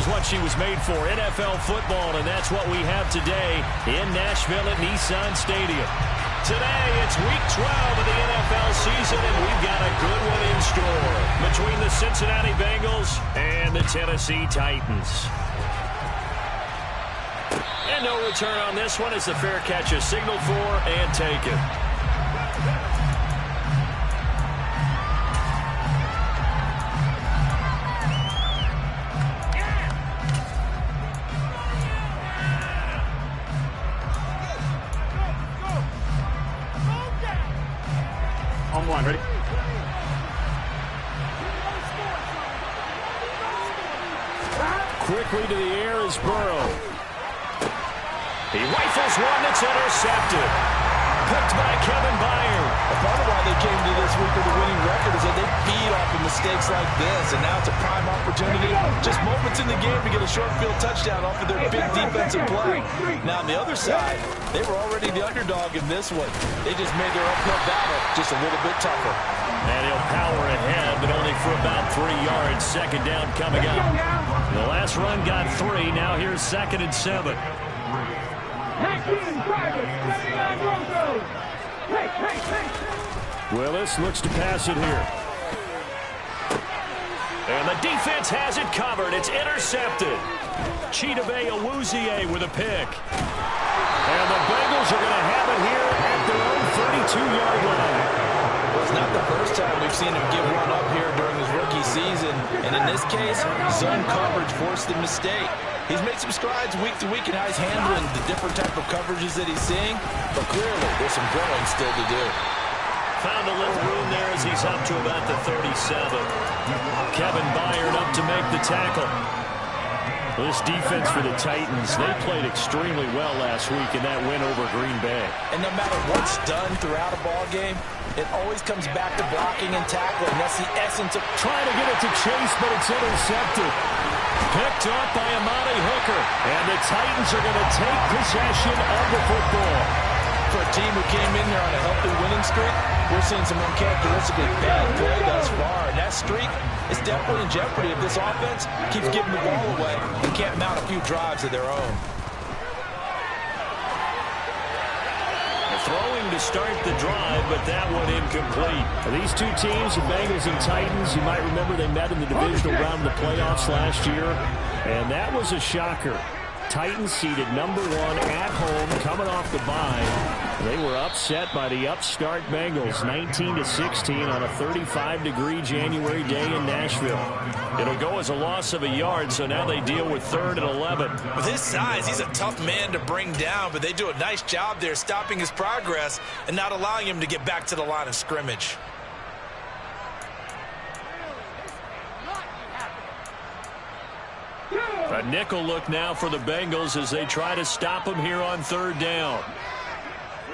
is what she was made for, NFL football, and that's what we have today in Nashville at Nissan Stadium. Today, it's Week 12 of the NFL season, and we've got a good one in store between the Cincinnati Bengals and the Tennessee Titans. And no return on this one as the fair catch is signaled for and taken. On one, ready? Quickly to the air is Burrow. He rifles one that's intercepted. Picked by Kevin Byard. A part of why they came to this week with a winning record is that they feed off of mistakes like this, and now it's a prime opportunity. Just moments in the game to get a short field touchdown off of their big defensive play. Now on the other side, they were already the underdog in this one. They just made their uphill battle just a little bit tougher. And he'll power ahead, but only for about 3 yards. Second down coming up. The last run got 3. Now here's 2nd and 7. Willis looks to pass it here. And the defense has it covered. It's intercepted. Chidobe Awuzie with a pick. And the Bengals are going to have it here at their own 32-yard line. Well, it's not the first time we've seen him give one up here during his rookie season. And in this case, zone coverage forced the mistake. He's made some strides week to week in how he's handling the different type of coverages that he's seeing. But clearly, there's some growing still to do. Found a little room there as he's up to about the 37. Kevin Byard up to make the tackle. This defense for the Titans, they played extremely well last week in that win over Green Bay. And no matter what's done throughout a ball game, it always comes back to blocking and tackling. That's the essence of trying to get it to Chase, but it's intercepted. Picked up by Amani Hooker. And the Titans are going to take possession of the football. For a team who came in there on a healthy winning streak, we're seeing some uncharacteristically bad play thus far. And that streak is definitely in jeopardy if this offense keeps giving the ball away and can't mount a few drives of their own. Throwing to start the drive, but that one incomplete. These two teams, the Bengals and Titans, you might remember they met in the divisional round of the playoffs last year, and that was a shocker. Titans seeded number 1 at home, coming off the bye. They were upset by the upstart Bengals, 19-16 on a 35-degree January day in Nashville. It'll go as a loss of a yard, so now they deal with 3rd and 11. With his size, he's a tough man to bring down, but they do a nice job there stopping his progress and not allowing him to get back to the line of scrimmage. A nickel look now for the Bengals as they try to stop him here on 3rd down.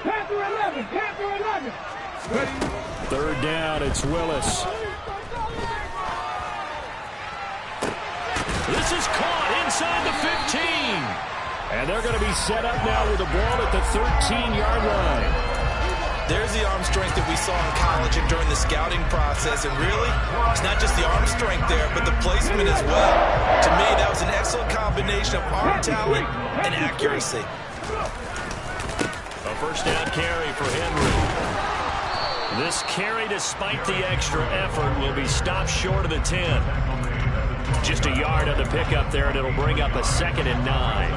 Panther 11, Panther 11. 3rd down, it's Willis. This is caught inside the 15. And they're going to be set up now with the ball at the 13-yard line. There's the arm strength that we saw in college and during the scouting process. And really, it's not just the arm strength there, but the placement as well. To me, that was an excellent combination of arm talent and accuracy. A first down carry for Henry. This carry, despite the extra effort, will be stopped short of the 10. Just a yard on the pickup there, and it'll bring up a 2nd and 9.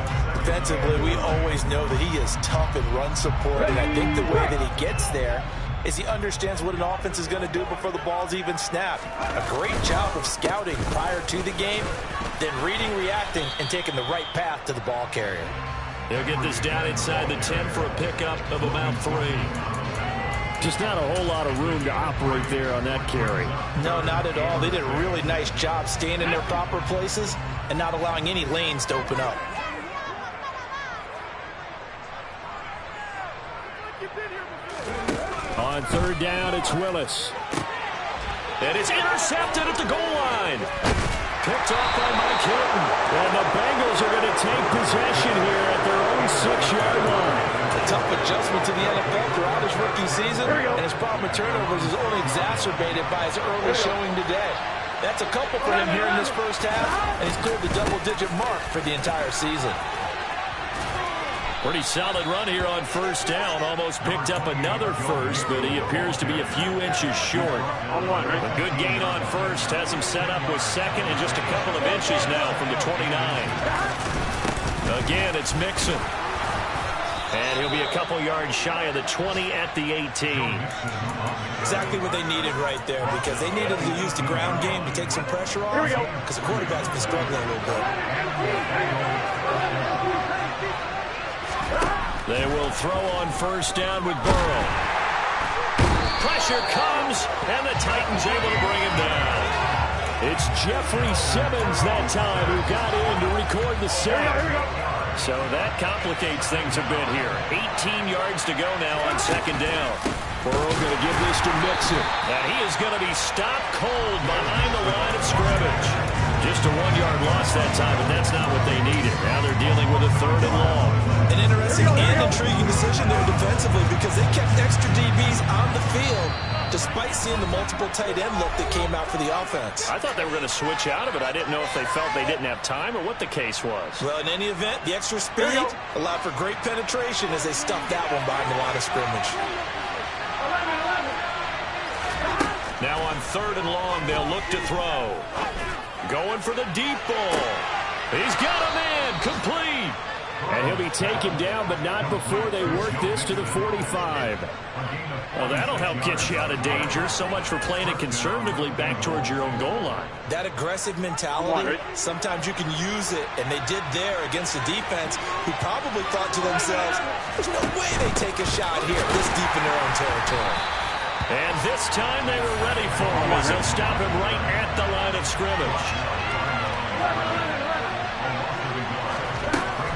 Defensively, we always know that he is tough in run support, and I think the way that he gets there is he understands what an offense is going to do before the ball's even snapped. A great job of scouting prior to the game, then reading, reacting, and taking the right path to the ball carrier. They'll get this down inside the 10 for a pickup of about 3. Just not a whole lot of room to operate there on that carry. No, not at all. They did a really nice job staying in their proper places and not allowing any lanes to open up. On 3rd down, it's Willis. And it's intercepted at the goal line. Picked off by Mike Hilton. And the Bengals are going to take possession here at their own 6-yard line. A tough adjustment to the NFL throughout his rookie season, and his problem with turnovers is only exacerbated by his early showing today. That's a couple for him here in this first half, and he's cleared the double-digit mark for the entire season. Pretty solid run here on first down. Almost picked up another first, but he appears to be a few inches short. A good gain on first has him set up with second and just a couple of inches now from the 29. Again, it's Mixon. And he'll be a couple yards shy of the 20 at the 18. Exactly what they needed right there, because they needed to use the ground game to take some pressure off, because the quarterback's been struggling a little bit. They will throw on first down with Burrow. Pressure comes, and the Titans able to bring him down. It's Jeffrey Simmons that time who got in to record the sack. So that complicates things a bit here. 18 yards to go now on second down. Burrow going to give this to Mixon. And he is going to be stopped cold behind the line of scrimmage. Just a 1-yard loss that time, but that's not what they needed. Now they're dealing with a third and long. An interesting and intriguing decision there defensively, because they kept extra DBs on the field despite seeing the multiple tight end look that came out for the offense. I thought they were going to switch out of it. I didn't know if they felt they didn't have time or what the case was. Well, in any event, the extra speed allowed for great penetration as they stuffed that one behind the line of scrimmage. Now on third and long, they'll look to throw. Going for the deep ball. He's got a man, complete. And he'll be taken down, but not before they work this to the 45. Well, that'll help get you out of danger. So much for playing it conservatively back towards your own goal line. That aggressive mentality, sometimes you can use it, and they did there against the defense, who probably thought to themselves, there's no way they take a shot here this deep in their own territory. And this time they were ready for him as they'll stop him right at the line of scrimmage.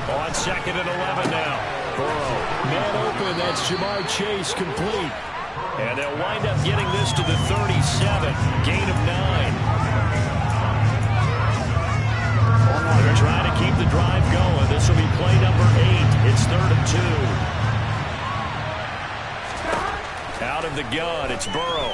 On second and 11 now. Burrow, man open, that's Jamar Chase, complete. And they'll wind up getting this to the 37, gain of 9. They're trying to keep the drive going. This will be play number 8. It's third and 2. Out of the gun, it's Burrow.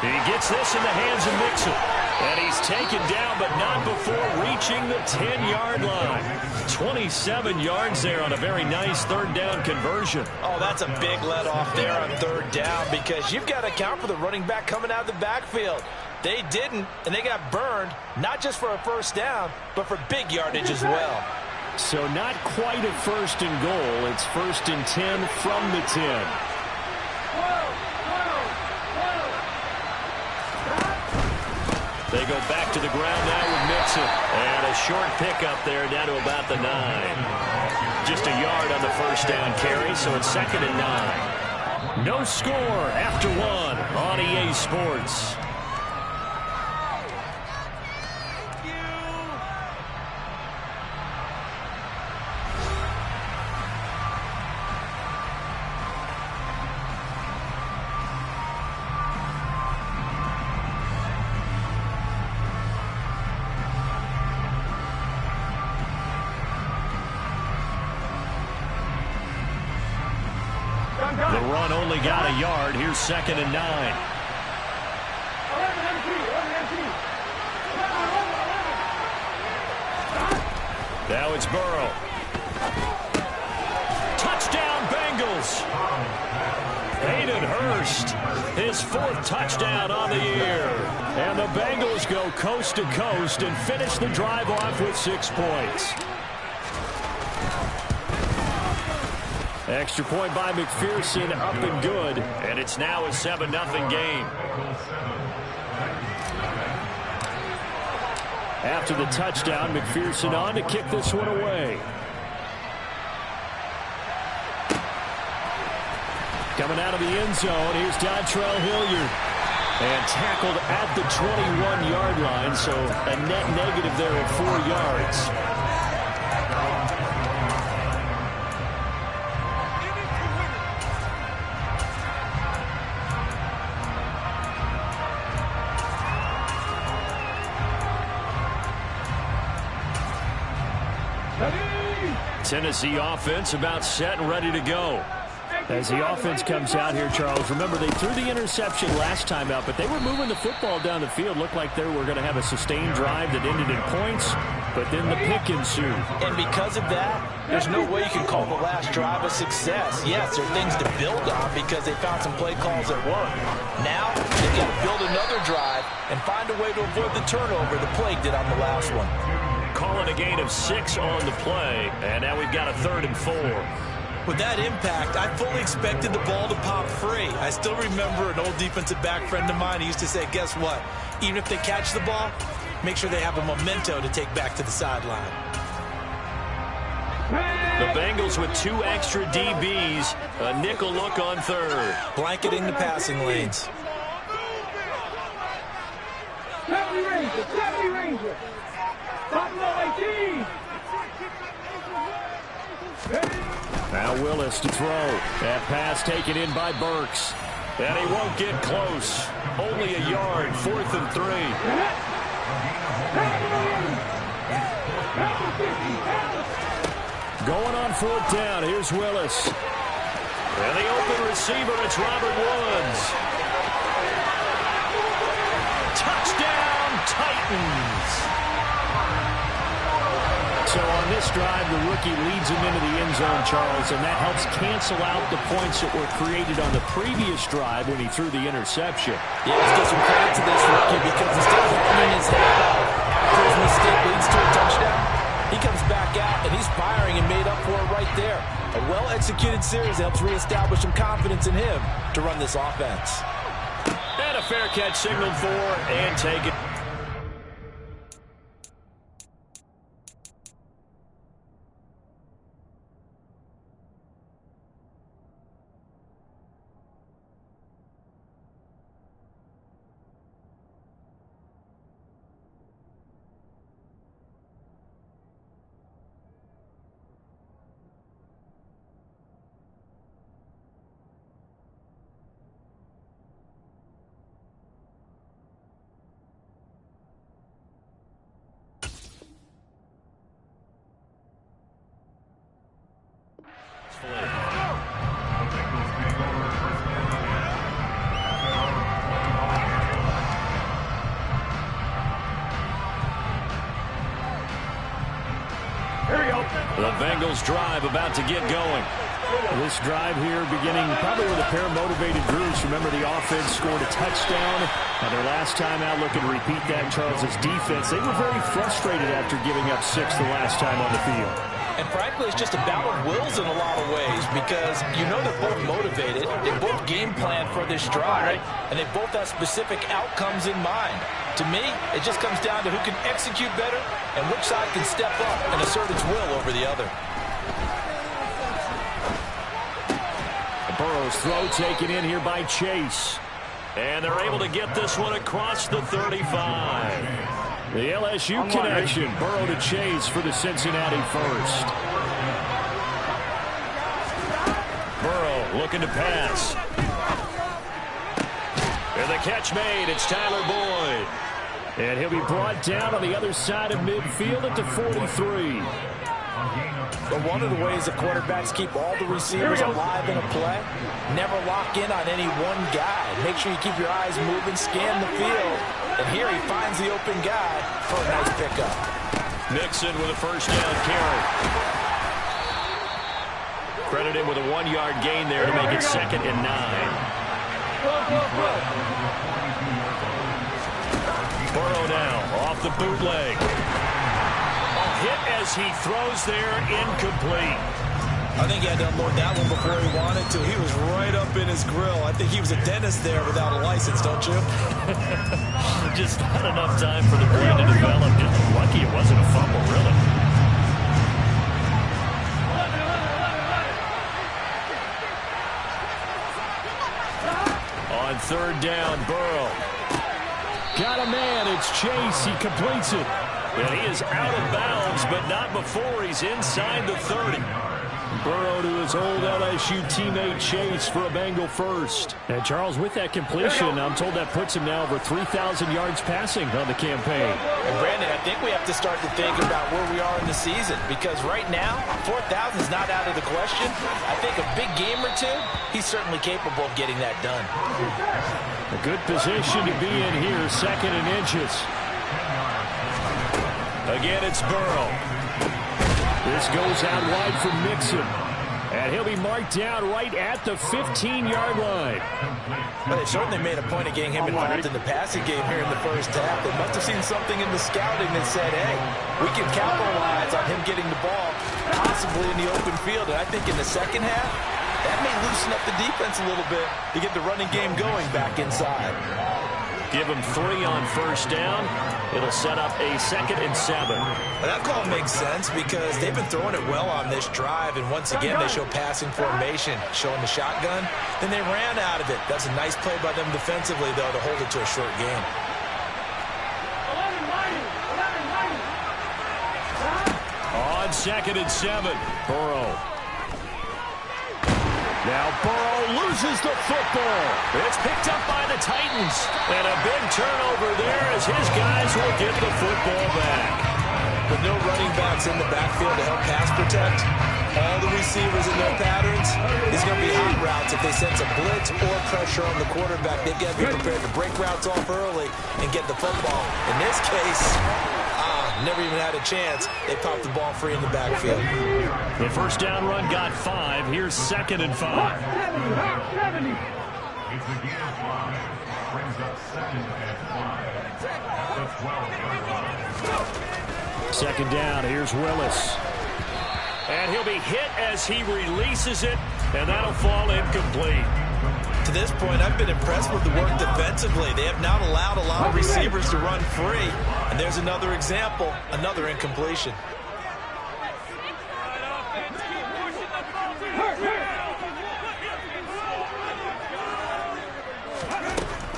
He gets this in the hands of Mixon. And he's taken down, but not before reaching the 10-yard line. 27 yards there on a very nice third down conversion. Oh, that's a big let off there on third down, because you've got to account for the running back coming out of the backfield. They didn't, and they got burned, not just for a first down, but for big yardage as well. So not quite a first and goal. It's first and 10 from the 10. They go back to the ground now with Mixon. And a short pickup there down to about the 9. Just a yard on the first down carry, so it's second and 9. No score after 1 on EA Sports. The run only got a yard. Here's second and 9. Now it's Burrow. Touchdown, Bengals. Hayden Hurst, his 4th touchdown on the year. And the Bengals go coast to coast and finish the drive off with 6 points. Extra point by McPherson, up and good. And it's now a 7-0 game. After the touchdown, McPherson on to kick this one away. Coming out of the end zone, here's Dontrell Hilliard. And tackled at the 21-yard line, so a net negative there at 4 yards. Tennessee offense about set and ready to go. As the offense comes out here, Charles, remember they threw the interception last time out, but they were moving the football down the field. Looked like they were going to have a sustained drive that ended in points, but then the pick ensued. And because of that, there's no way you can call the last drive a success. Yes, there are things to build on because they found some play calls that work. Now, they've got to build another drive and find a way to avoid the turnover the Plague did on the last one. Calling a gain of 6 on the play, and now we've got a 3rd and 4. With that impact, I fully expected the ball to pop free. I still remember an old defensive back friend of mine. He used to say, guess what? Even if they catch the ball, make sure they have a memento to take back to the sideline. The Bengals with 2 extra DBs, a nickel look on 3rd. Blanketing the passing lanes. 70 Ranger. Buffalo 18. Now Willis to throw. That pass taken in by Burks. And he won't get close. Only a yard, 4th and 3. Going on 4th down. Here's Willis. And the open receiver, it's Robert Woods. Touchdown, Titans. So on this drive, the rookie leads him into the end zone, Charles, and that helps cancel out the points that were created on the previous drive when he threw the interception. Yeah, let's give some credit to this rookie because instead of running his head out after his mistake leads to a touchdown, he comes back out and he's firing and made up for it right there. A well-executed series helps reestablish some confidence in him to run this offense. And a fair catch signaled for and taken. The Bengals drive about to get going. This drive here beginning probably with a pair of motivated groups. Remember, the offense scored a touchdown. And their last time out, looking to repeat that, Charles' defense. They were very frustrated after giving up 6 the last time on the field. And frankly, it's just a battle of wills in a lot of ways because you know they're both motivated. They both game plan for this drive, and they both have specific outcomes in mind. To me, it just comes down to who can execute better and which side can step up and assert its will over the other. Burrow's throw taken in here by Chase. And they're able to get this one across the 35. The LSU connection. Burrow to Chase for the Cincinnati first. Burrow looking to pass. And the catch made. It's Tyler Boyd. And he'll be brought down on the other side of midfield at the 43. But one of the ways the quarterbacks keep all the receivers alive in a play, never lock in on any one guy. Make sure you keep your eyes moving, scan the field. And here he finds the open guy for a nice pickup. Mixon with a first down carry. Credit him with a 1-yard gain there to make it 2nd and 9. Burrow now off the bootleg. A hit as he throws there, incomplete. I think he had to unload that one before he wanted to. He was right up in his grill. I think he was a dentist there without a license, don't you? Just not enough time for the play to develop. Just lucky it wasn't a fumble, really. On 3rd down, Burrow. Got a man, it's Chase. He completes it. And he is out of bounds, but not before he's inside the 30. Burrow to his old LSU teammate Chase for a Bengal first. And Charles, with that completion, I'm told that puts him now over 3,000 yards passing on the campaign. And Brandon, I think we have to start to think about where we are in the season, because right now, 4,000 is not out of the question. I think a big game or two, he's certainly capable of getting that done. A good position to be in here, 2nd and inches. Again, it's Burrow. This goes out wide for Mixon. And he'll be marked down right at the 15-yard line. But they certainly made a point of getting him involved in the passing game here in the first half. They must have seen something in the scouting that said, hey, we can capitalize on him getting the ball, possibly in the open field. And I think in the second half, that may loosen up the defense a little bit to get the running game going back inside. Give him 3 on first down. It'll set up a 2nd and 7. Well, that call makes sense because they've been throwing it well on this drive, and once again they show passing formation, showing the shotgun. Then they ran out of it. That's a nice play by them defensively, though, to hold it to a short game. On 2nd and 7, Burrow. Now Burrow loses the football. It's picked up by the Titans. And a big turnover there as his guys will get the football back. With no running backs in the backfield to help pass protect, all the receivers in their patterns, it's going to be hot routes. If they sense a blitz or pressure on the quarterback, they've got to be prepared to break routes off early and get the football. In this case, never even had a chance. They popped the ball free in the backfield. The first down run got 5. Here's 2nd and 5. 70. Second down, here's Willis. And he'll be hit as he releases it, and that'll fall incomplete. To this point, I've been impressed with the work defensively. They have not allowed a lot of receivers to run free. And there's another example, another incompletion.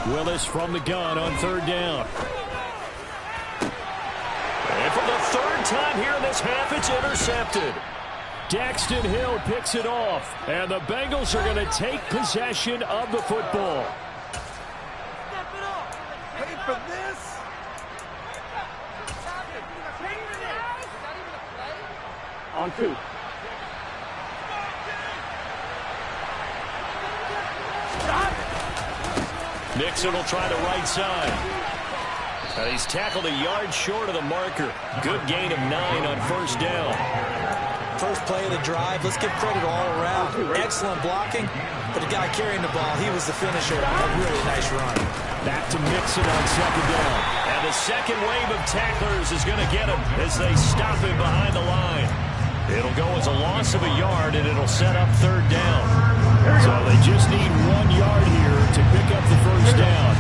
Willis from the gun on 3rd down. And for the 3rd time here in this half, it's intercepted. Daxton Hill picks it off, and the Bengals are going to take possession of the football. Wait for this. On 2. Mixon will try the right side. And he's tackled a yard short of the marker. Good gain of 9 on first down. First play of the drive, let's give credit all around. Excellent blocking, but the guy carrying the ball, he was the finisher. A really nice run. Back to Mixon on second down. And the second wave of tacklers is going to get him as they stop him behind the line. It'll go as a loss of a yard, and it'll set up third down. So they just need 1 yard here to pick up the first down.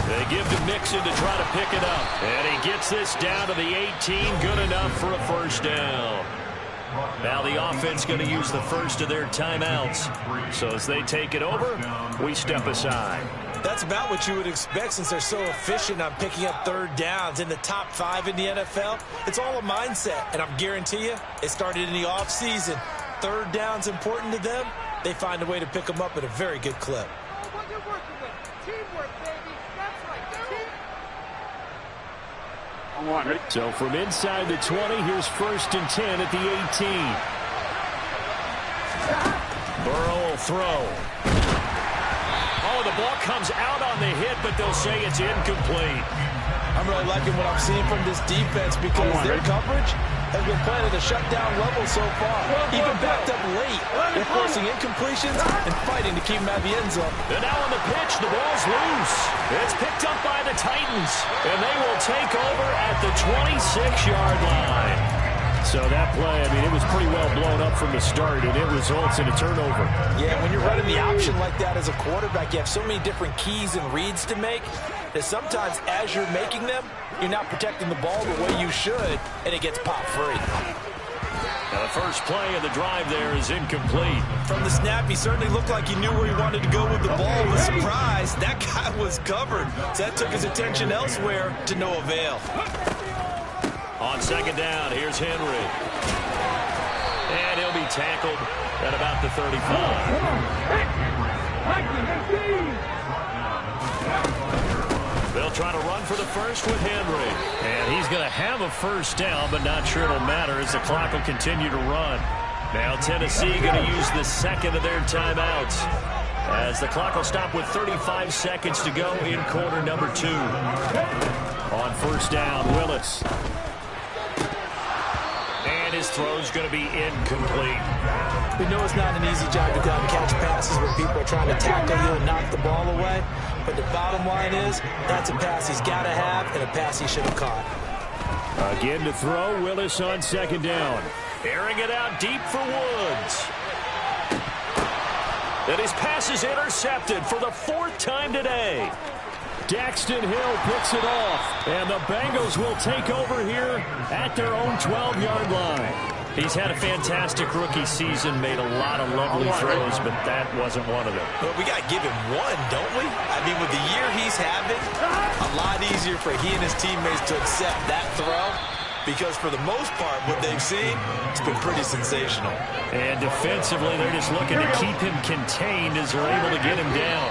They give to Mixon to try to pick it up. And he gets this down to the 18. Good enough for a first down. Now the offense going to use the first of their timeouts. So as they take it over, we step aside. That's about what you would expect since they're so efficient on picking up third downs in the top 5 in the NFL. It's all a mindset, and I'm guarantee you it started in the offseason. Third down's important to them. They find a way to pick them up at a very good clip. What you're working with. Teamwork, baby. That's right. On 1, ready? So from inside the 20, here's 1st and 10 at the 18. Burrow will throw. Oh, the ball comes out on the hit, but they'll say it's incomplete. I'm really liking what I'm seeing from this defense because their coverage has been playing at a shutdown level so far. Even backed up late, they're forcing incompletions and fighting to keep them out of the end zone. And now on the pitch, the ball's loose. It's picked up by the Titans, and they will take over at the 26-yard line. So that play, I mean, it was pretty well blown up from the start, and it results in a turnover. Yeah, when you're running the option like that as a quarterback, you have so many different keys and reads to make that sometimes as you're making them, you're not protecting the ball the way you should, and it gets popped free. Now the first play of the drive there is incomplete. From the snap, he certainly looked like he knew where he wanted to go with the ball. With surprise, that guy was covered. So that took his attention elsewhere to no avail. On second down, here's Henry. And he'll be tackled at about the 35. They'll try to run for the first with Henry. And he's going to have a first down, but not sure it'll matter as the clock will continue to run. Now Tennessee going to use the second of their timeouts, as the clock will stop with 35 seconds to go in quarter number 2. On first down, Willis. And his throw's going to be incomplete. We know it's not an easy job to go out and catch passes where people are trying to tackle you and knock the ball away. But the bottom line is, that's a pass he's got to have and a pass he should have caught. Again to throw, Willis on second down. Airing it out deep for Woods. And his pass is intercepted for the 4th time today. Daxton Hill picks it off, and the Bengals will take over here at their own 12-yard line. He's had a fantastic rookie season, made a lot of lovely throws, but that wasn't one of them. But we got to give him one, don't we? I mean, with the year he's having, a lot easier for he and his teammates to accept that throw, because for the most part, what they've seen, it's been pretty sensational. And defensively, they're just looking to keep him contained as they're able to get him down.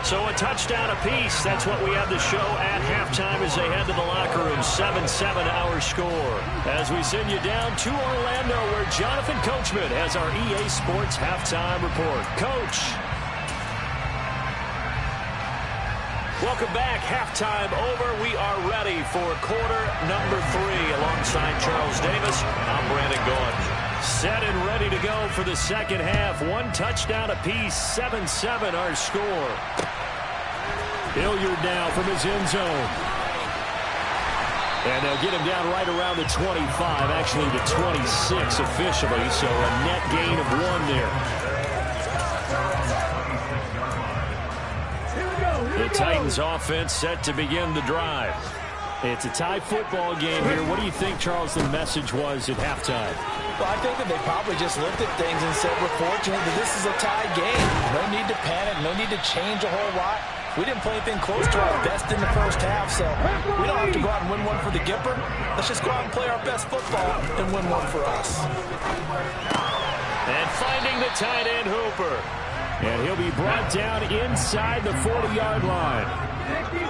So a touchdown apiece. That's what we have to show at halftime as they head to the locker room. 7-7 our score. As we send you down to Orlando, where Jonathan Coachman has our EA Sports halftime report. Coach. Welcome back. Halftime over. We are ready for quarter number 3. Alongside Charles Davis, I'm Brandon Gaudin. Set and ready to go for the second half. One touchdown apiece. 7-7 our score. Hilliard now from his end zone. And they'll get him down right around the 25, actually the 26 officially, so a net gain of 1 there. The Titans offense set to begin the drive. It's a tie football game here. What do you think, Charles, the message was at halftime? Well, I think that they probably just looked at things and said, we're fortunate that this is a tie game. No need to panic, no need to change a whole lot. We didn't play anything close to our best in the first half, so we don't have to go out and win one for the Gipper. Let's just go out and play our best football and win one for us. And finding the tight end, Hooper. And he'll be brought down inside the 40-yard line. 60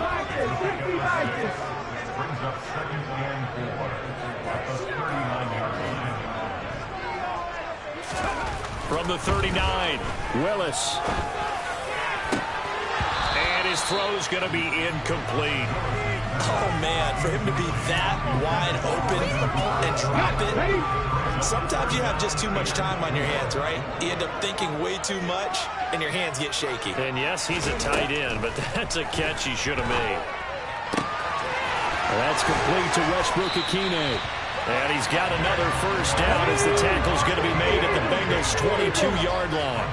brings up 2nd and 4. From the 39, Willis. And his throw's going to be incomplete. Oh, man, for him to be that wide open and drop it. Sometimes you have just too much time on your hands, right? You end up thinking way too much, and your hands get shaky. And yes, he's a tight end, but that's a catch he should have made. That's complete to Westbrook-Ikhine. And he's got another first down as the tackle's going to be made at the Bengals' 22-yard line.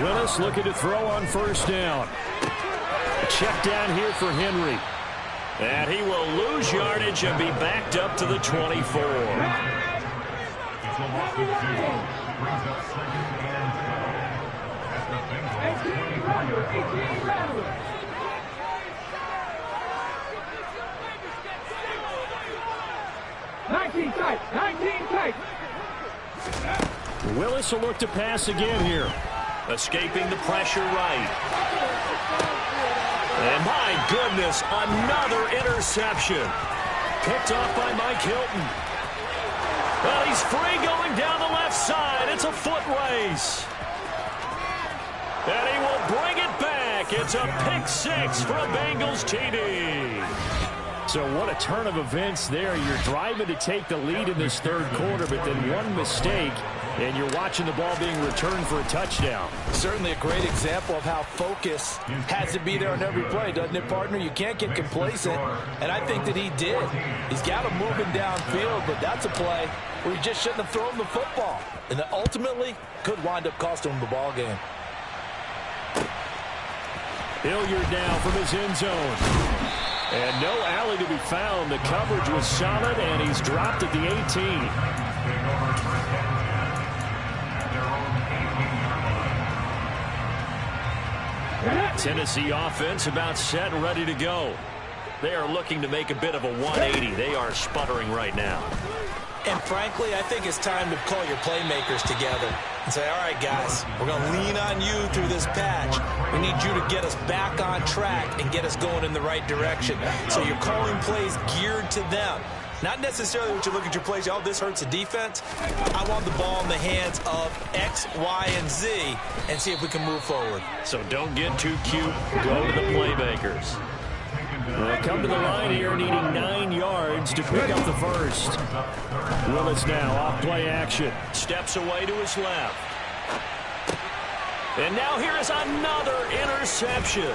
Willis looking to throw on first down. A check down here for Henry. And he will lose yardage and be backed up to the 24. Willis will look to pass again here. Escaping the pressure right. And my goodness, another interception. Picked off by Mike Hilton. Well, he's free going down the left side. It's a foot race. And he will bring it back. It's a pick 6 for a Bengals TD. So what a turn of events there. You're driving to take the lead in this third quarter, but then one mistake, and you're watching the ball being returned for a touchdown. Certainly a great example of how focus has to be there on every play, doesn't it, partner? You can't get complacent, and I think that he did. He's got him moving downfield, but that's a play where he just shouldn't have thrown the football, and that ultimately could wind up costing him the ball game. Hilliard now from his end zone. And no alley to be found. The coverage was solid, and he's dropped at the 18. Tennessee offense about set and ready to go. They are looking to make a bit of a 180. They are sputtering right now. And frankly, I think it's time to call your playmakers together and say, all right, guys, we're going to lean on you through this patch. We need you to get us back on track and get us going in the right direction. So you're calling plays geared to them. Not necessarily what you look at your plays, oh, this hurts the defense. I want the ball in the hands of X, Y, and Z and see if we can move forward. So don't get too cute. Go to the playmakers. They'll come to the line here needing 9 yards to pick up the first. Willis now off play action. Steps away to his left. And now here is another interception.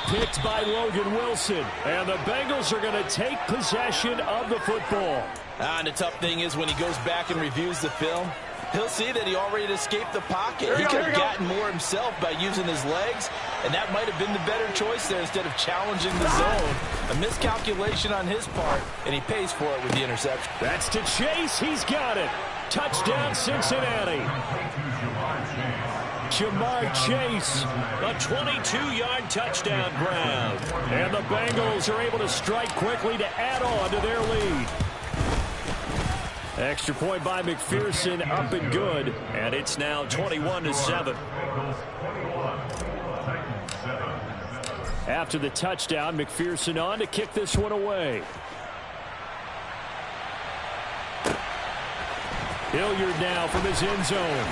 Picked by Logan Wilson. And the Bengals are going to take possession of the football. And the tough thing is when he goes back and reviews the film, he'll see that he already escaped the pocket. He could have gotten more himself by using his legs, and that might have been the better choice there instead of challenging the zone. A miscalculation on his part, and he pays for it with the interception. That's to Chase. He's got it. Touchdown, Cincinnati. Jamar Chase, a 22-yard touchdown grab. And the Bengals are able to strike quickly to add on to their lead. Extra point by McPherson, up and good. And it's now 21-7. After the touchdown, McPherson on to kick this one away. Hilliard now from his end zone.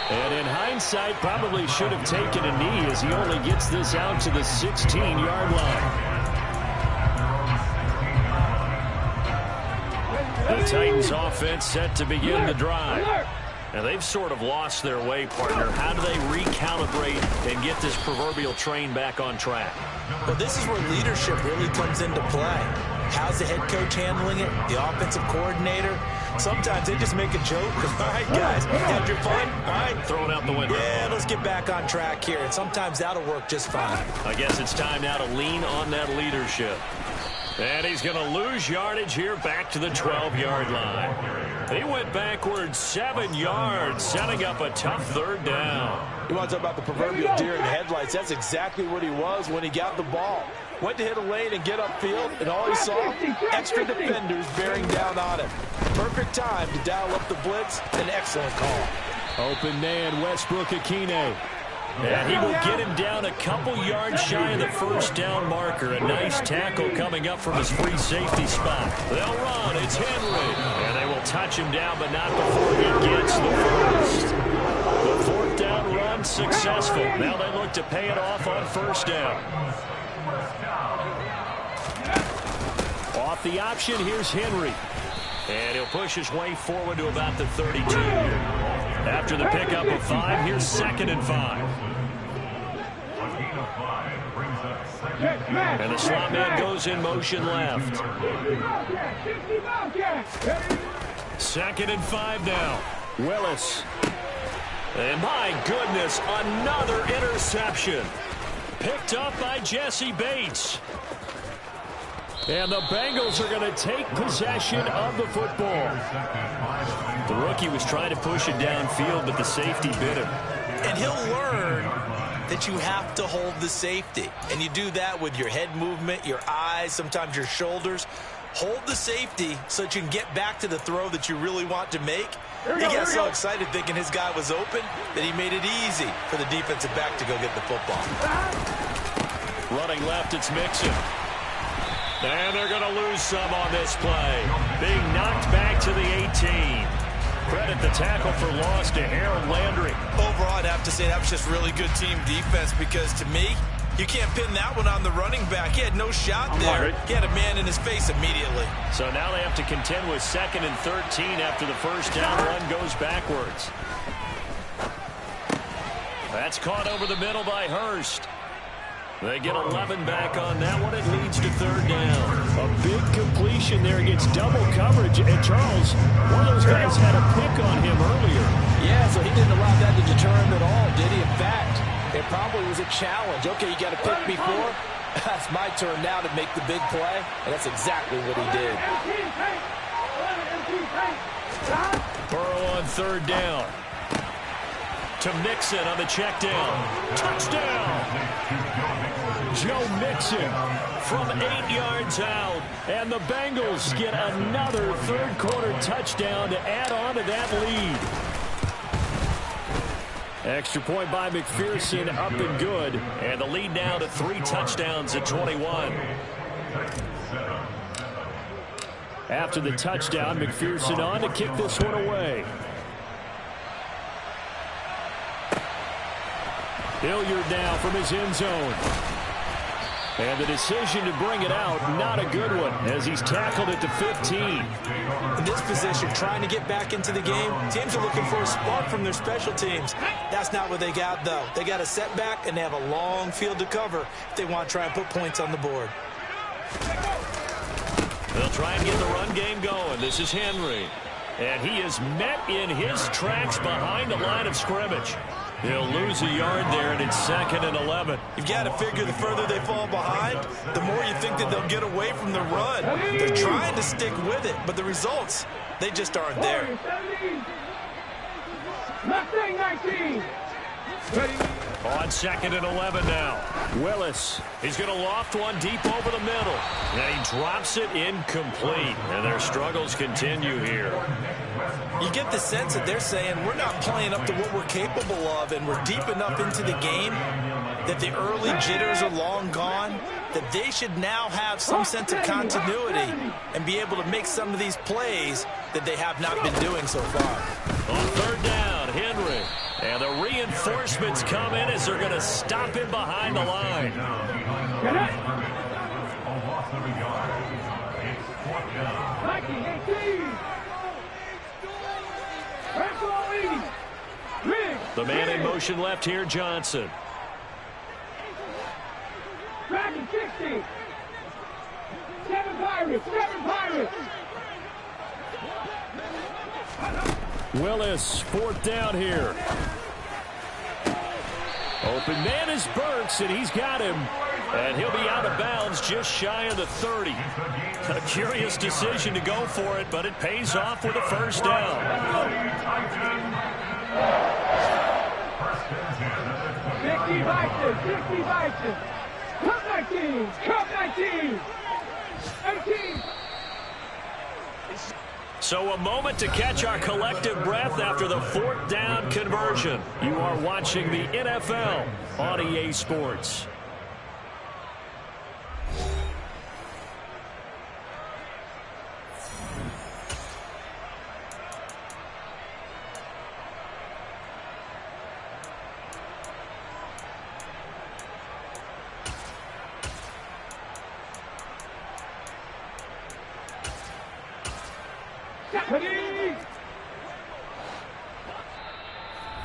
And in hindsight, probably should have taken a knee as he only gets this out to the 16-yard line. The Titans offense set to begin the drive. And they've sort of lost their way, partner. How do they recalibrate and get this proverbial train back on track? Well, this is where leadership really comes into play. How's the head coach handling it? The offensive coordinator? Sometimes they just make a joke. All right, guys, had your fun? All right. Throw it out the window. Yeah, let's get back on track here. And sometimes that'll work just fine. I guess it's time now to lean on that leadership. And he's going to lose yardage here back to the 12-yard line. He went backwards 7 yards, setting up a tough third down. You want to talk about the proverbial deer in the headlights? That's exactly what he was when he got the ball. Went to hit a lane and get upfield, and all he saw, extra defenders bearing down on him. Perfect time to dial up the blitz. An excellent call. Open man, Westbrook-Ikhine. And he will get him down a couple yards shy of the first down marker. A nice tackle coming up from his free safety spot. They'll run. It's Henry. And they will touch him down, but not before he gets the first. The fourth down run successful. Now they look to pay it off on first down. Off the option, here's Henry. And he'll push his way forward to about the 32. After the pickup of 5, here's 2nd and 5. And the slot man goes in motion left. 2nd and 5 now. Willis. And my goodness, another interception. Picked up by Jesse Bates. And the Bengals are going to take possession of the football. The rookie was trying to push it downfield, but the safety bit him. And he'll learn that you have to hold the safety. And you do that with your head movement, your eyes, sometimes your shoulders. Hold the safety so that you can get back to the throw that you really want to make. He got so excited thinking his guy was open that he made it easy for the defensive back to go get the football. Running left, it's Mixon. And they're going to lose some on this play. Being knocked back to the 18. Credit the tackle for loss to Harold Landry. Overall, I'd have to say that was just really good team defense because to me, you can't pin that one on the running back. He had no shot there. He had a man in his face immediately. So now they have to contend with 2nd and 13 after the first down run goes backwards. That's caught over the middle by Hurst. They get 11 back on that one. It leads to 3rd down. A big completion there against double coverage. And Charles, one of those guys had a pick on him earlier. Yeah, so he didn't allow that to deter him at all, did he? In fact, it probably was a challenge. Okay, you got a pick before. That's my turn now to make the big play. And that's exactly what he did. Burrow on 3rd down. To Mixon on the check down. Touchdown! Joe Mixon from 8 yards out. And the Bengals get another third-quarter touchdown to add on to that lead. Extra point by McPherson, up and good. And the lead now to 3 touchdowns at 21. After the touchdown, McPherson on to kick this one away. Hilliard now from his end zone. And the decision to bring it out, not a good one, as he's tackled at the 15. In this position, trying to get back into the game, teams are looking for a spark from their special teams. That's not what they got, though. They got a setback, and they have a long field to cover if they want to try and put points on the board. They'll try and get the run game going. This is Henry. And he is met in his tracks behind the line of scrimmage. He'll lose a yard there, and it's 2nd and 11. You've got to figure the further they fall behind, the more you think that they'll get away from the run. They're trying to stick with it, but the results, they just aren't there. Mustang 19. On 2nd and 11 now. Willis. He's going to loft one deep over the middle. And he drops it incomplete. And their struggles continue here. You get the sense that they're saying we're not playing up to what we're capable of, and we're deep enough into the game that the early jitters are long gone, that they should now have some sense of continuity and be able to make some of these plays that they have not been doing so far. On 3rd down, Henry. And the reinforcements come in as they're going to stop him behind the line. The man in motion left here, Johnson. Back in 60. 7 Pirates. 7 Pirates. Willis, 4th down here. Open man is Burks, and he's got him. And he'll be out of bounds just shy of the 30. A curious decision to go for it, but it pays off with a 1st down. 60 Vikings. 60 Vikings. Cup 19. Cup 19. 18. So a moment to catch our collective breath after the 4th down conversion. You are watching the NFL on EA Sports.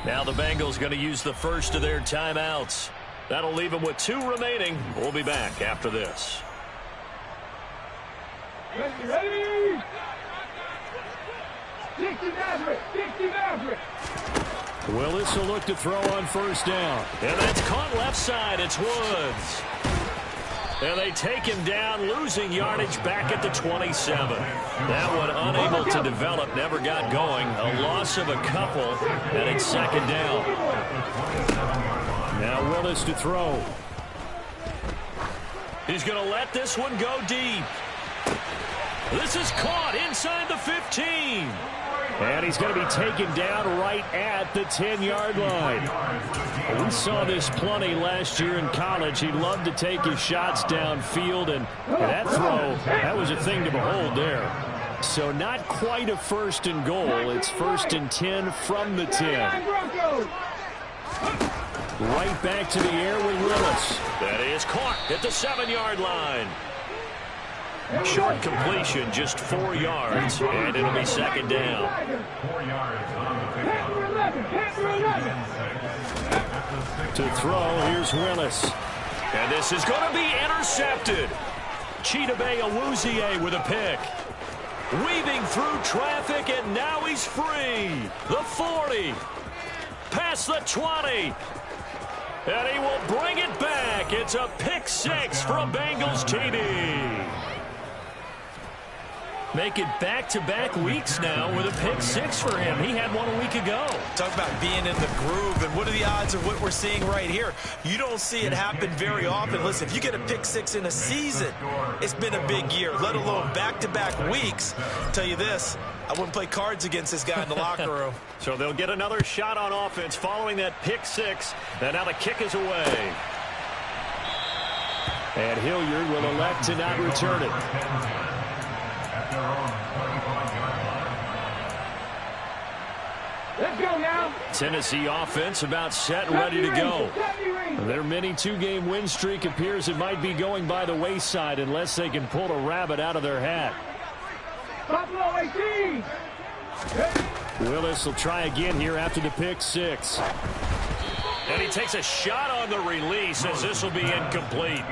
Now the Bengals going to use the first of their timeouts. That'll leave them with 2 remaining. We'll be back after this. Ready? 60 Maverick. 60 Maverick. Willis will look to throw on 1st down. And that's caught left side. It's Woods. And they take him down, losing yardage back at the 27. That one unable to develop, never got going. A loss of a couple, and it's 2nd down. Now Willis to throw. He's going to let this one go deep. This is caught inside the 15. And he's going to be taken down right at the 10-yard line. We saw this plenty last year in college. He loved to take his shots downfield, and that throw, that was a thing to behold there. So not quite a 1st and goal. It's 1st and 10 from the 10. Right back to the air with Willis. That is caught at the 7-yard line. Short completion, just 4 yards, and it'll be 2nd down. 4 yards on the To throw, here's Willis. And this is going to be intercepted. Chidobe Awuzie with a pick. Weaving through traffic, and now he's free. The 40. Past the 20. And he will bring it back. It's a pick 6 from Bengals TD. Make it back-to-back weeks now with a pick six for him. He had one a week ago. Talk about being in the groove, and what are the odds of what we're seeing right here? You don't see it happen very often. Listen, if you get a pick six in a season, it's been a big year, let alone back-to-back weeks. I'll tell you this, I wouldn't play cards against this guy in the locker room. So they'll get another shot on offense following that pick six. And now the kick is away. And Hilliard will elect to not return it. Let's go now. Tennessee offense about set and ready to go. Their mini two-game win streak appears it might be going by the wayside unless they can pull a rabbit out of their hat. Buffalo 18. Willis will try again here after the pick six. And he takes a shot on the release as this will be incomplete.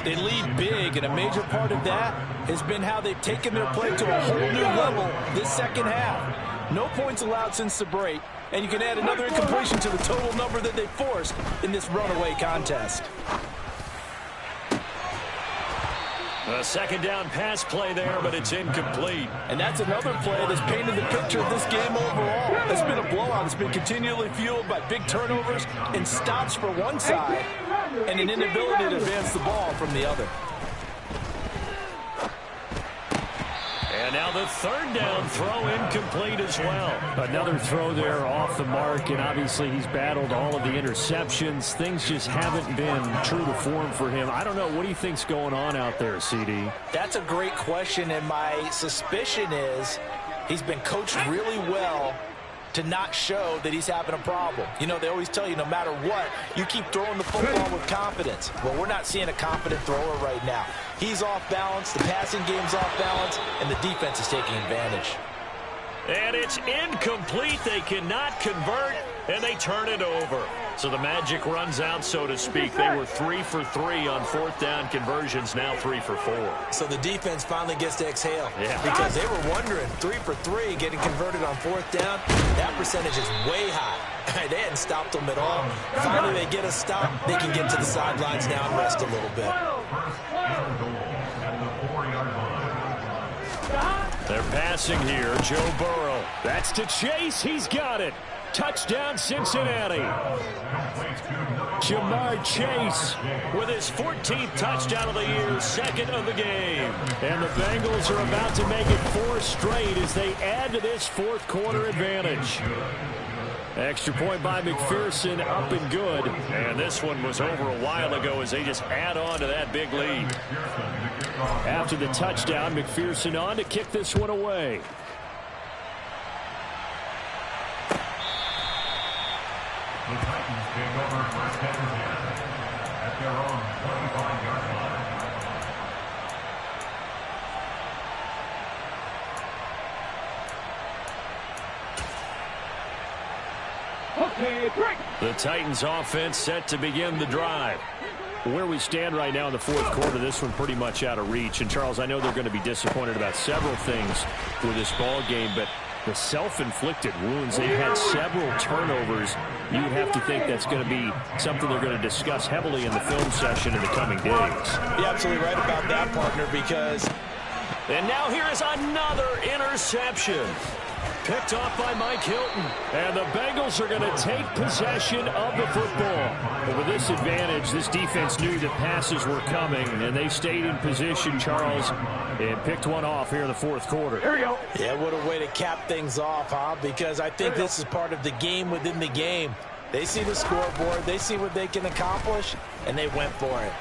They lead big, and a major part of that has been how they've taken their play to a whole new level this second half. No points allowed since the break, and you can add another incompletion to the total number that they forced in this runaway contest. A second down pass play there, but it's incomplete. And that's another play that's painted the picture of this game overall. It's been a blowout. It's been continually fueled by big turnovers and stops for one side and an inability to advance the ball from the other. And now the third down throw incomplete as well. Another throw there off the mark, and obviously he's battled all of the interceptions. Things just haven't been true to form for him. I don't know. What do you think's going on out there, CD? That's a great question, and my suspicion is he's been coached really well to not show that he's having a problem. You know, they always tell you no matter what, you keep throwing the football with confidence. Well, we're not seeing a confident thrower right now. He's off balance, the passing game's off balance, and the defense is taking advantage. And it's incomplete. They cannot convert, and they turn it over. So the magic runs out, so to speak. They were 3 for 3 on fourth down conversions, now 3 for 4. So the defense finally gets to exhale. Yeah. Because they were wondering, 3 for 3 getting converted on fourth down, that percentage is way high. They hadn't stopped them at all. Finally, they get a stop. They can get to the sidelines now and rest a little bit. They're passing here. Joe Burrow. That's to Chase. He's got it. Touchdown, Cincinnati. Jamar Chase with his 14th touchdown of the year, second of the game. And the Bengals are about to make it 4 straight as they add to this fourth quarter advantage. Extra point by McPherson, up and good. And this one was over a while ago as they just add on to that big lead. After the touchdown, McPherson on to kick this one away. The Titans take over first and 10 at their own 25-yard line. Okay, break. The Titans offense set to begin the drive. Where we stand right now in the fourth quarter, this one pretty much out of reach. And, Charles, I know they're going to be disappointed about several things with this ball game, but the self-inflicted wounds, they've had several turnovers. You would have to think that's going to be something they're going to discuss heavily in the film session in the coming days. You're absolutely right about that, partner, because... And now here is another interception. Picked off by Mike Hilton. And the Bengals are going to take possession of the football. But with this advantage, this defense knew that passes were coming, and they stayed in position, Charles, and picked one off here in the fourth quarter. Here we go. Yeah, what a way to cap things off, huh? Because I think this is part of the game within the game. They see the scoreboard, they see what they can accomplish, and they went for it.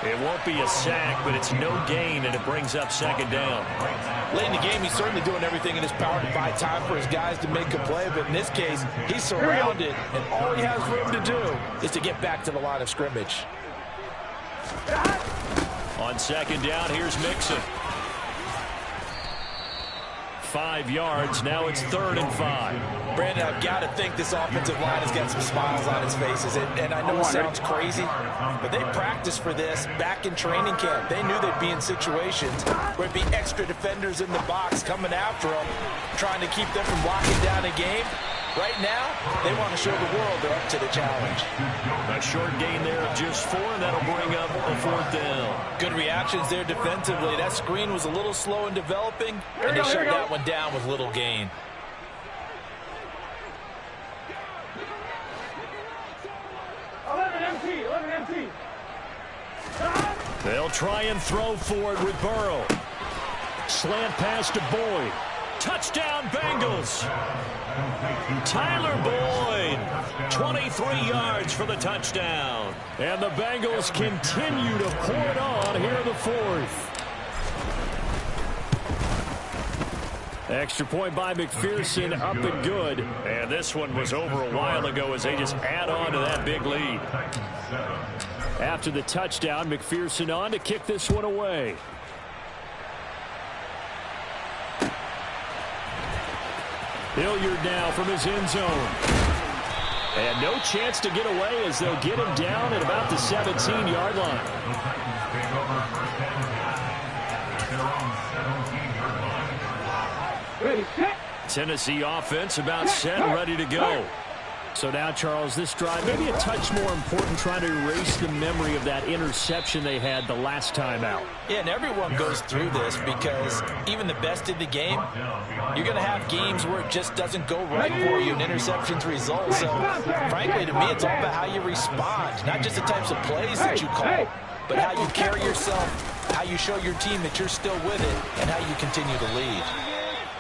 It won't be a sack, but it's no gain, and it brings up second down. Late in the game, he's certainly doing everything in his power to buy time for his guys to make a play, but in this case, he's surrounded, and all he has room to do is to get back to the line of scrimmage. On second down, here's Mixon. 5 yards. Now it's 3rd and 5. Brandon, I've got to think this offensive line has got some smiles on its faces. And I know it sounds crazy, but they practiced for this back in training camp. They knew they'd be in situations where it'd be extra defenders in the box coming after them, trying to keep them from locking down a game. Right now, they want to show the world they're up to the challenge. A short gain there of just 4, and that'll bring up a 4th down. Good reactions there defensively. That screen was a little slow in developing, and they shut that one down with little gain. They'll try and throw for it with Burrow. Slant pass to Boyd. Touchdown, Bengals. Tyler Boyd, 23 yards for the touchdown. And the Bengals continue to pour it on here in the 4th. Extra point by McPherson, up and good. And this one was over a while ago as they just add on to that big lead. After the touchdown, McPherson on to kick this one away. Hilliard now from his end zone. And no chance to get away as they'll get him down at about the 17-yard line. Ready, set. Tennessee offense about set and ready to go. So now, Charles, this drive maybe a touch more important, trying to erase the memory of that interception they had the last time out. Yeah, and everyone goes through this because even the best in the game, you're going to have games where it just doesn't go right for you and interceptions result. So, frankly, to me, it's all about how you respond, not just the types of plays that you call, but how you carry yourself, how you show your team that you're still with it, and how you continue to lead.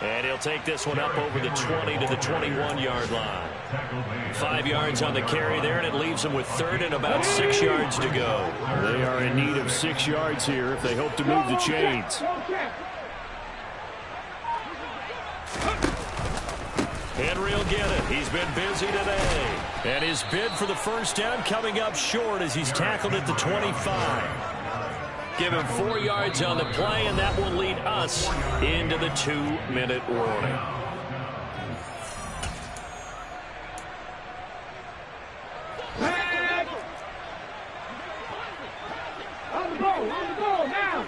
And he'll take this one up over the 20 to the 21-yard line. 5 yards on the carry there, and it leaves them with 3rd and about 6 yards to go. They are in need of 6 yards here if they hope to move the chains. Henry will get it. He's been busy today. And his bid for the first down coming up short as he's tackled at the 25. Give him 4 yards on the play, and that will lead us into the 2-minute warning. On the ball now.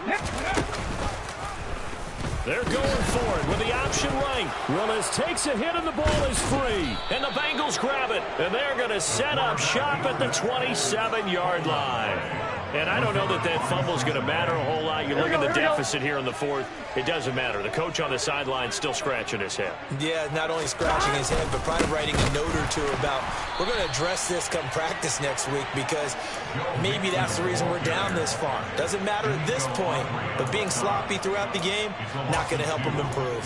They're going for it with the option right. Willis takes a hit, and the ball is free. And the Bengals grab it, and they're going to set up shop at the 27-yard line. And I don't know that that fumble is going to matter a whole lot. You look at the deficit here in the 4th. It doesn't matter. The coach on the sideline still scratching his head. Yeah, not only scratching his head, but probably writing a note or two about we're going to address this come practice next week because maybe that's the reason we're down this far. Doesn't matter at this point, but being sloppy throughout the game, not going to help them improve.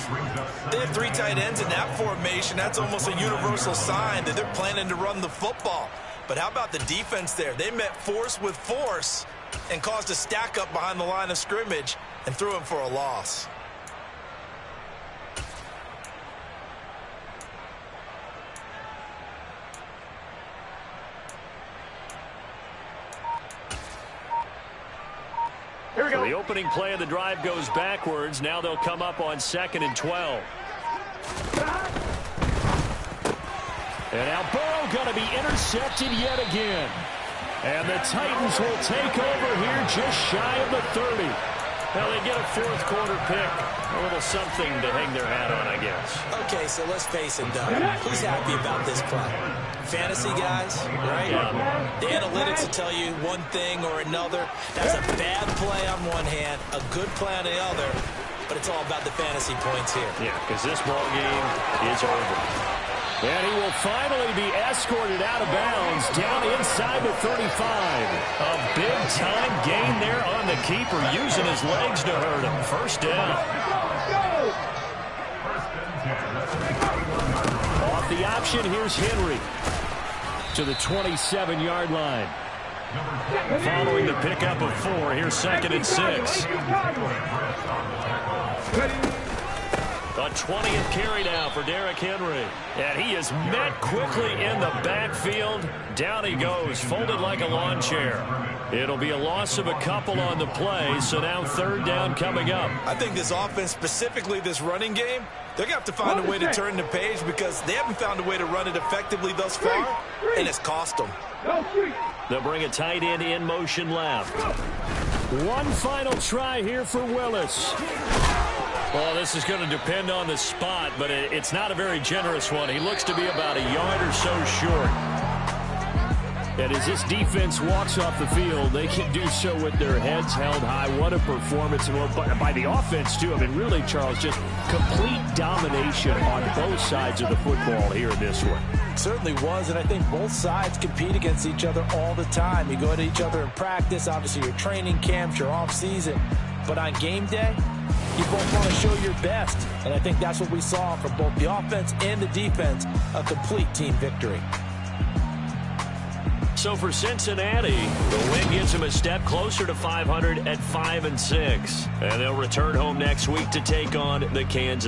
They have 3 tight ends in that formation. That's almost a universal sign that they're planning to run the football. But how about the defense there? They met force with force and caused a stack up behind the line of scrimmage and threw him for a loss. Here we go. So the opening play of the drive goes backwards. Now they'll come up on 2nd and 12. And now Burrow going to be intercepted yet again. And the Titans will take over here just shy of the 30. Now they get a 4th quarter pick. A little something to hang their hat on, I guess. Okay, so let's face it, Doug. Who's happy about this play? Fantasy guys, right? Yeah. The analytics will tell you one thing or another. That's a bad play on one hand, a good play on the other. But it's all about the fantasy points here. Yeah, because this ball game is over. And he will finally be escorted out of bounds down inside the 35. A big-time gain there on the keeper, using his legs to hurt him. First down. Off the option, here's Henry to the 27-yard line. Following the pickup of 4, here's 2nd and 6. A 20th carry now for Derrick Henry. And he is met quickly in the backfield. Down he goes, folded like a lawn chair. It'll be a loss of a couple on the play, so now 3rd down coming up. I think this offense, specifically this running game, they're going to have to find a way to turn the page because they haven't found a way to run it effectively thus far, and it's cost them. They'll bring a tight end in motion left. One final try here for Willis. Well, this is going to depend on the spot, but it's not a very generous one. He looks to be about a yard or so short. And as this defense walks off the field, they can do so with their heads held high. What a performance by the offense, too. I mean, really, Charles, just complete domination on both sides of the football here in this one. It certainly was, and I think both sides compete against each other all the time. You go to each other in practice, obviously your training camps, your off-season. But on game day, you both want to show your best. And I think that's what we saw from both the offense and the defense, a complete team victory. So for Cincinnati, the win gets them a step closer to 500 at 5-6. And they'll return home next week to take on the Kansas